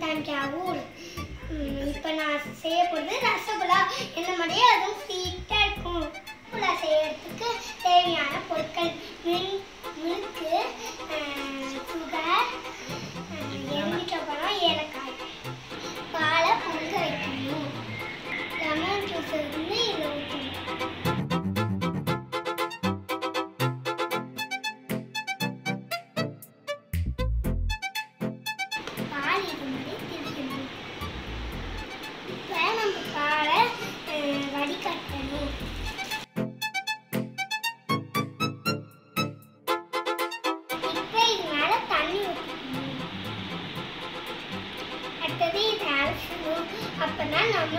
தஞ்சாவூர். இப்போ நான் செய்ய போகிறது ரசகுல்லா. என்ன மாதிரியே அதுவும் ஸ்வீட்டாக இருக்கும். ரசகுல்லா செய்யறதுக்கு தேவையான பொருட்கள் மில்க்கு, சுகர், எலுமிச்சம்பழம், ஏலக்காய். பாலை பொங்க வைக்கணும். லெமன் ஜூஸ் இருந்து இதில் ஊற்றணும். பால் இது மாதிரி திரிக்கணும். இப்போ நம்ம பாலை வடிகட்டணும். இப்போ இது மேலே தண்ணி ஊற்றணும். அடுத்தது இதை அரைச்சணும். அப்போதான் நம்ம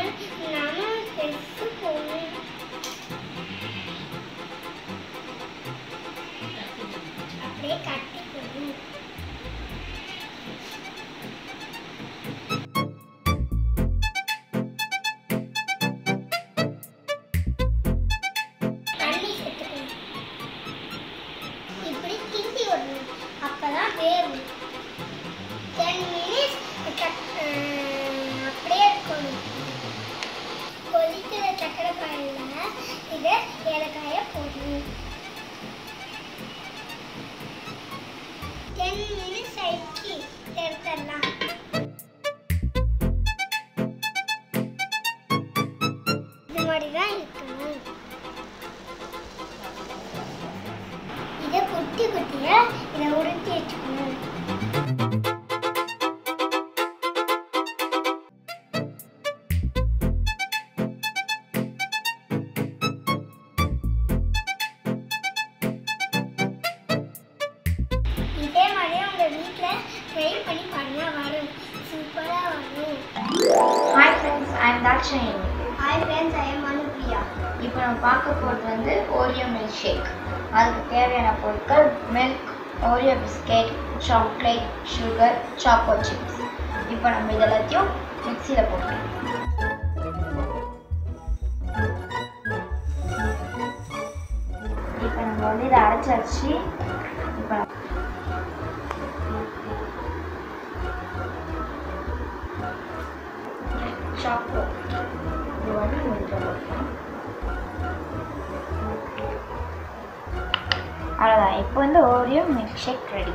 பெருசு போகணும். அப்படியே கட்டிக்கணும். இப்படி கிண்டி விடணும். அப்பதான் வேகும். 10 minutes அப்படியே இருக்கணும். கொதிக்கிற சக்கரை பாலில் இதை ஏலக்காயை போடணும். 10 minutes ஆயிடுச்சு. எடுத்துடலாம். இது மாதிரி தான் இருக்கணும். இதை குட்டி குட்டியாக இதை உருட்டி வச்சுக்கணும். இதே மாதிரி உங்கள் வீட்டில் ட்ரை பண்ணி பாருங்க. வரும், சூப்பராக வரும். Hi friends, I am Dakshayani. Hi friends, I am Anupriya. இப்போ நம்ம பார்க்க போகிறது வந்து ஓரியோ மில்க் ஷேக். அதுக்கு தேவையான பொருட்கள் milk, Oreo biscuit, chocolate, sugar, choco chips. இப்போ நம்ம இதெல்லாத்தையும் மிக்சியில் போட்டுக்கலாம். இப்போ நம்ம வந்து இதை அரைச்சாச்சு. இப்போ சாக்கோ இது வந்து முடிக்க போட்டோம். அவ்வளோதான். இப்போ வந்து ஓரியோ மில்க் ஷேக் ரெடி.